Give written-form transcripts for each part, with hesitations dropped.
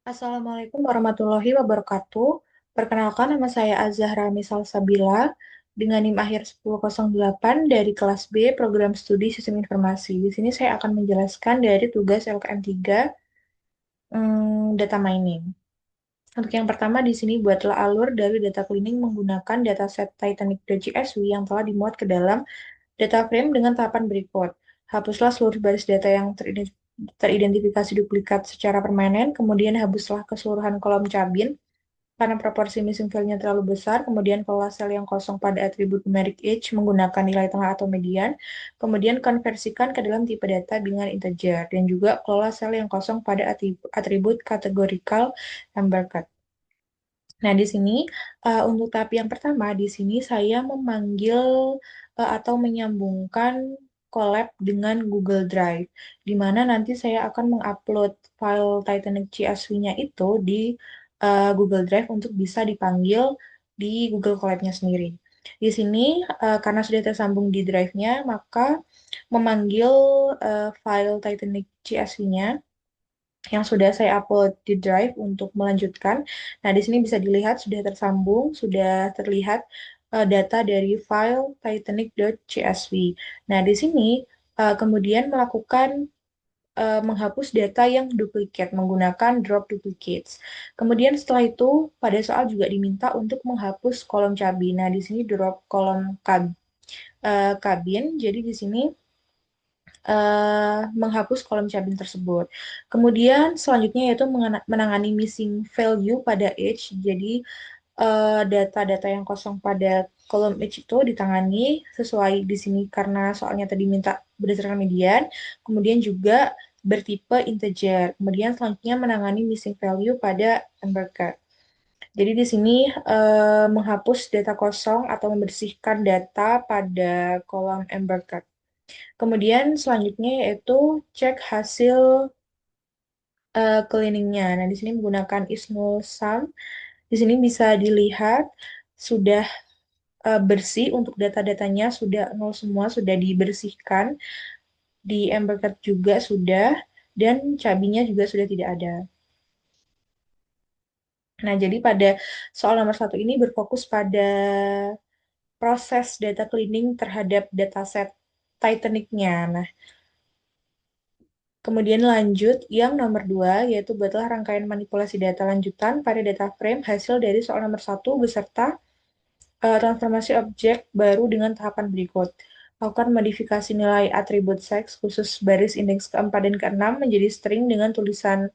Assalamualaikum warahmatullahi wabarakatuh. Perkenalkan, nama saya Azahra Misal Sabila dengan NIM akhir 1008 dari kelas B Program Studi Sistem Informasi. Di sini saya akan menjelaskan dari tugas LKM 3 data mining. Untuk yang pertama di sini buatlah alur dari data cleaning menggunakan dataset Titanic.csv yang telah dimuat ke dalam data frame dengan tahapan berikut. Hapuslah seluruh baris data yang teridentifikasi duplikat secara permanen, kemudian hapuslah keseluruhan kolom cabin karena proporsi missing value-nya terlalu besar, kemudian kelola sel yang kosong pada atribut numeric age menggunakan nilai tengah atau median, kemudian konversikan ke dalam tipe data dengan integer, dan juga kelola sel yang kosong pada atribut categorical embedded. Nah, di sini untuk tahap yang pertama, di sini saya memanggil atau menyambungkan collab dengan Google Drive, di mana nanti saya akan mengupload file Titanic CSV-nya itu di Google Drive untuk bisa dipanggil di Google Colab-nya sendiri. Di sini, karena sudah tersambung di Drive-nya, maka memanggil file Titanic CSV-nya yang sudah saya upload di Drive untuk melanjutkan. Nah, di sini bisa dilihat sudah tersambung, sudah terlihat data dari file titanic.csv. Nah, di sini kemudian melakukan menghapus data yang duplikat menggunakan drop duplicates. Kemudian setelah itu pada soal juga diminta untuk menghapus kolom cabin. Nah, di sini drop kolom kabin. Jadi di sini menghapus kolom cabin tersebut. Kemudian selanjutnya yaitu menangani missing value pada age. Jadi data-data yang kosong pada kolom age itu ditangani sesuai di sini karena soalnya tadi minta berdasarkan median. Kemudian juga bertipe integer. Kemudian selanjutnya menangani missing value pada embarker. Jadi di sini menghapus data kosong atau membersihkan data pada kolom embarker. Kemudian selanjutnya yaitu cek hasil cleaningnya. Nah, di sini menggunakan isnulsum. Di sini bisa dilihat sudah bersih untuk data-datanya sudah nol semua, sudah dibersihkan. Di Embercat juga sudah, dan cabinnya juga sudah tidak ada. Nah, jadi pada soal nomor satu ini berfokus pada proses data cleaning terhadap dataset Titanic-nya. Nah, kemudian lanjut yang nomor 2, yaitu buatlah rangkaian manipulasi data lanjutan pada data frame hasil dari soal nomor satu beserta transformasi objek baru dengan tahapan berikut. Lakukan modifikasi nilai atribut seks khusus baris indeks keempat dan keenam menjadi string dengan tulisan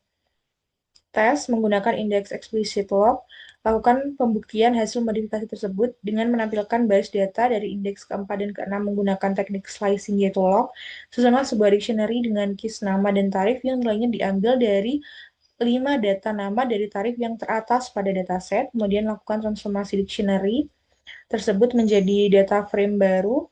tes menggunakan indeks explicit log. Lakukan pembuktian hasil modifikasi tersebut dengan menampilkan baris data dari indeks keempat dan keenam menggunakan teknik slicing yaitu log. Susunlah sebuah dictionary dengan keys nama dan tarif yang nilainya diambil dari 5 data nama dari tarif yang teratas pada dataset. Kemudian lakukan transformasi dictionary tersebut menjadi data frame baru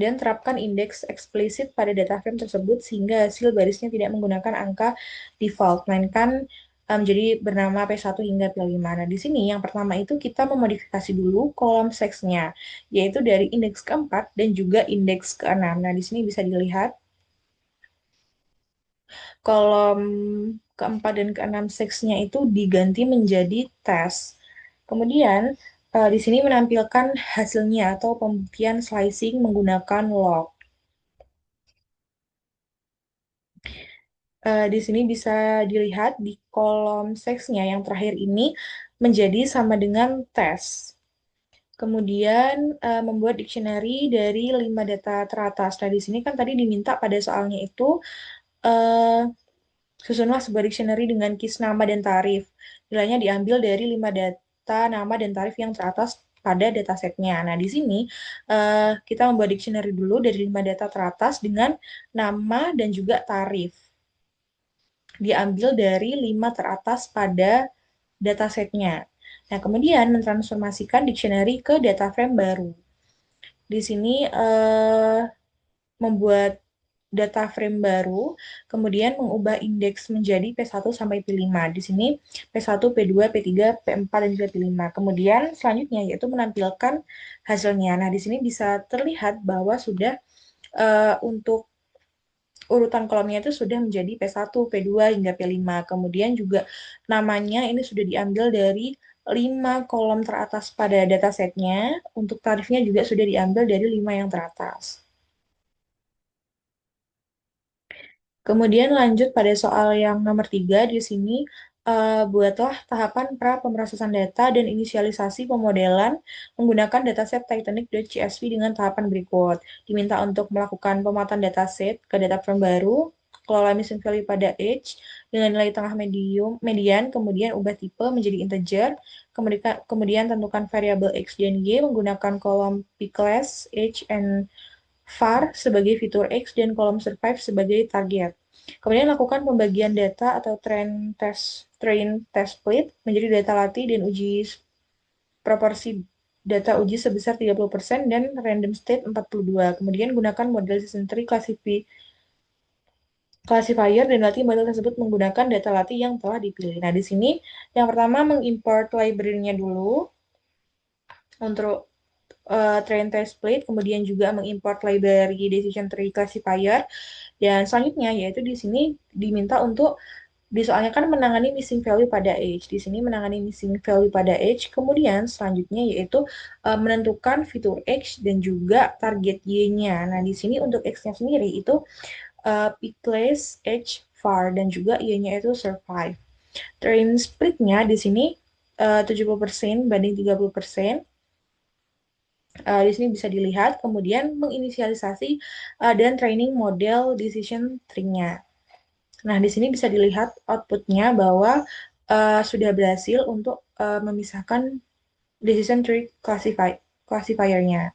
dan terapkan indeks eksplisit pada data frame tersebut sehingga hasil barisnya tidak menggunakan angka default, melainkan jadi bernama P1 hingga P5. Nah, di sini yang pertama itu kita memodifikasi dulu kolom seksnya, yaitu dari indeks keempat dan juga indeks keenam. Nah, di sini bisa dilihat kolom keempat dan keenam seksnya itu diganti menjadi tes. Kemudian di sini menampilkan hasilnya atau pembuktian slicing menggunakan log. Di sini bisa dilihat di kolom seksnya yang terakhir ini menjadi sama dengan tes. Kemudian membuat dictionary dari 5 data teratas. Nah, di sini kan tadi diminta pada soalnya itu eh, susunlah sebuah dictionary dengan keys nama dan tarif. Nilainya diambil dari 5 data nama dan tarif yang teratas pada datasetnya. Nah, di sini kita membuat dictionary dulu dari 5 data teratas dengan nama dan juga tarif. Diambil dari 5 teratas pada datasetnya. Nah, kemudian mentransformasikan dictionary ke data frame baru. Di sini membuat data frame baru, kemudian mengubah indeks menjadi P1 sampai P5. Di sini P1, P2, P3, P4, dan juga P5. Kemudian selanjutnya yaitu menampilkan hasilnya. Nah, di sini bisa terlihat bahwa sudah untuk urutan kolomnya itu sudah menjadi P1, P2 hingga P5. Kemudian juga namanya ini sudah diambil dari 5 kolom teratas pada datasetnya. Untuk tarifnya juga sudah diambil dari 5 yang teratas. Kemudian lanjut pada soal yang nomor 3 di sini, buatlah tahapan pra pemrosesan data dan inisialisasi pemodelan menggunakan dataset Titanic.csv dengan tahapan berikut. Diminta untuk melakukan pemuatan dataset ke data frame baru, kelola missing value pada age dengan nilai tengah median, kemudian ubah tipe menjadi integer, kemudian tentukan variabel x dan y menggunakan kolom p-class, age, and var sebagai fitur X dan kolom survive sebagai target. Kemudian lakukan pembagian data atau train test split menjadi data latih dan uji proporsi data uji sebesar 30% dan random state 42. Kemudian gunakan model season tree classifier dan latih model tersebut menggunakan data latih yang telah dipilih. Nah, di sini yang pertama mengimport library-nya dulu untuk train test split, kemudian juga mengimport library decision tree classifier, dan selanjutnya yaitu di sini diminta untuk di soalnya kan menangani missing value pada age. Di sini menangani missing value pada age. Kemudian selanjutnya yaitu menentukan fitur X dan juga target Y-nya. Nah, di sini untuk X-nya sendiri itu Pickless, Age, var, dan juga Y-nya itu survive. Train split-nya di sini 70% banding 30%. Di sini bisa dilihat, kemudian menginisialisasi dan training model decision tree-nya. Nah, di sini bisa dilihat outputnya bahwa sudah berhasil untuk memisahkan decision tree classifier-nya.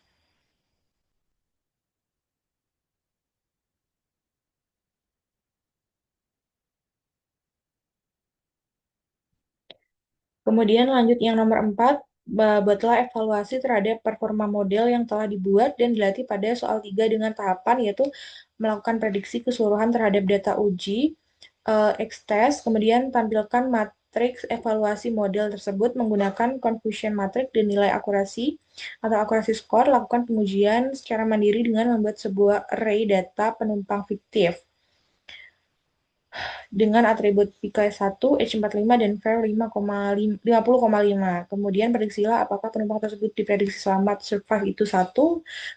Kemudian lanjut yang nomor 4, buatlah evaluasi terhadap performa model yang telah dibuat dan dilatih pada soal 3 dengan tahapan yaitu melakukan prediksi keseluruhan terhadap data uji, X-test, kemudian tampilkan matriks evaluasi model tersebut menggunakan confusion matrix dan nilai akurasi atau akurasi skor, lakukan pengujian secara mandiri dengan membuat sebuah array data penumpang fiktif dengan atribut PK1, H45, dan var 50,5. Kemudian prediksilah apakah penumpang tersebut diprediksi selamat survive itu 1.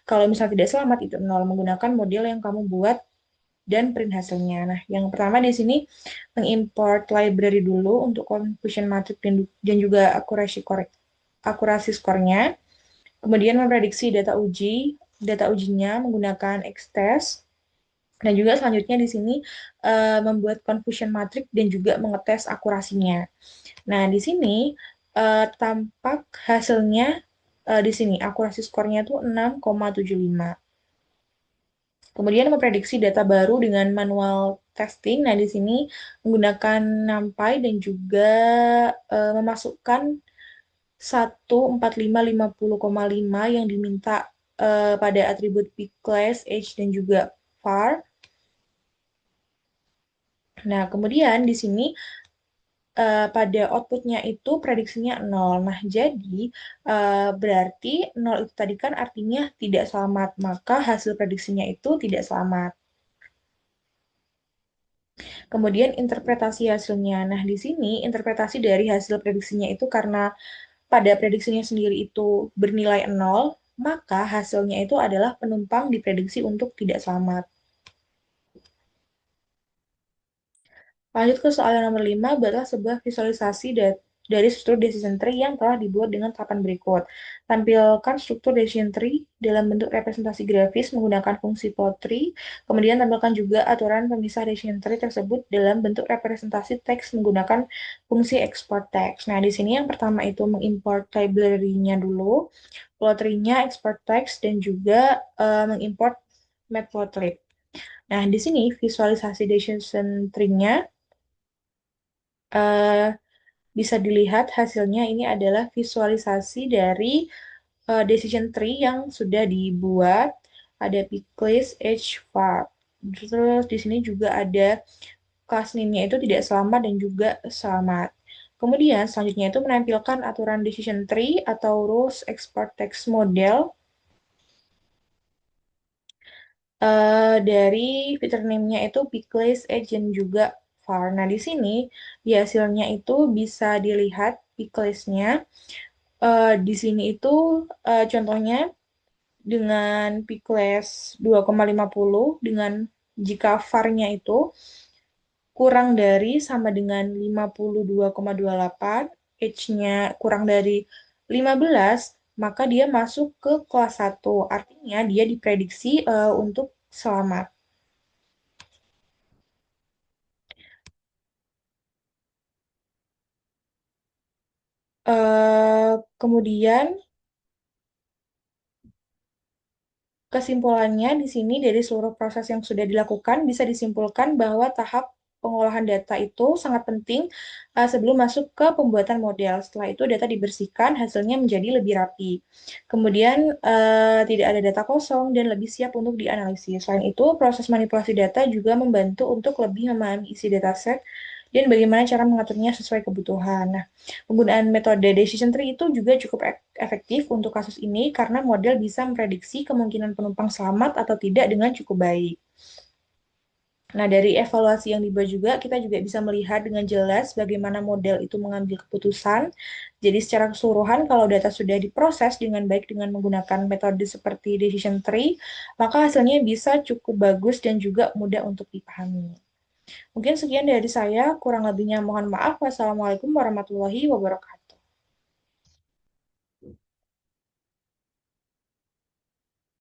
Kalau misalnya tidak selamat itu 0. Menggunakan model yang kamu buat dan print hasilnya. Nah, yang pertama di sini mengimport library dulu untuk confusion matrix dan juga akurasi skornya. Kemudian memprediksi data ujinya menggunakan X-test. Dan juga selanjutnya di sini membuat confusion matrix dan juga mengetes akurasinya. Nah, di sini tampak hasilnya di sini akurasi skornya itu 6,75. Kemudian memprediksi data baru dengan manual testing. Nah, di sini menggunakan NumPy dan juga memasukkan 14550,5 yang diminta pada atribut p-class, age, dan juga var. Nah, kemudian di sini pada outputnya itu prediksinya 0. Nah, jadi berarti 0 itu tadi kan artinya tidak selamat, maka hasil prediksinya itu tidak selamat. Kemudian interpretasi hasilnya. Nah, di sini interpretasi dari hasil prediksinya itu karena pada prediksinya sendiri itu bernilai 0, maka hasilnya itu adalah penumpang diprediksi untuk tidak selamat. Lanjut ke soal yang nomor 5, buatlah sebuah visualisasi dari struktur decision tree yang telah dibuat dengan tahapan berikut. Tampilkan struktur decision tree dalam bentuk representasi grafis menggunakan fungsi plot tree. Kemudian tampilkan juga aturan pemisah decision tree tersebut dalam bentuk representasi teks menggunakan fungsi export text. Nah, di sini yang pertama itu mengimport library-nya dulu, plot tree-nya, export text, dan juga mengimport matplotlib. Nah, di sini visualisasi decision tree-nya eh, bisa dilihat hasilnya ini adalah visualisasi dari decision tree yang sudah dibuat. Ada picklist, age, var. Terus di sini juga ada class name-nya itu tidak selamat dan juga selamat. Kemudian selanjutnya itu menampilkan aturan decision tree atau rules export text model Dari fitur name-nya itu Picklist Agent juga var. Nah, di sini di hasilnya itu bisa dilihat Picklist-nya. Di sini itu contohnya dengan Picklist 2,50 dengan jika var-nya itu kurang dari sama dengan 52,28, H-nya kurang dari 15, maka dia masuk ke kelas 1. Artinya dia diprediksi untuk selamat. Kemudian kesimpulannya di sini dari seluruh proses yang sudah dilakukan bisa disimpulkan bahwa tahap pengolahan data itu sangat penting sebelum masuk ke pembuatan model. Setelah itu data dibersihkan, hasilnya menjadi lebih rapi. Kemudian tidak ada data kosong dan lebih siap untuk dianalisis. Selain itu, proses manipulasi data juga membantu untuk lebih memahami isi dataset dan bagaimana cara mengaturnya sesuai kebutuhan. Nah, penggunaan metode decision tree itu juga cukup efektif untuk kasus ini karena model bisa memprediksi kemungkinan penumpang selamat atau tidak dengan cukup baik. Nah, dari evaluasi yang dibuat juga, kita juga bisa melihat dengan jelas bagaimana model itu mengambil keputusan. Jadi, secara keseluruhan, kalau data sudah diproses dengan baik dengan menggunakan metode seperti decision tree, maka hasilnya bisa cukup bagus dan juga mudah untuk dipahami. Mungkin sekian dari saya, kurang lebihnya mohon maaf. Wassalamualaikum warahmatullahi wabarakatuh.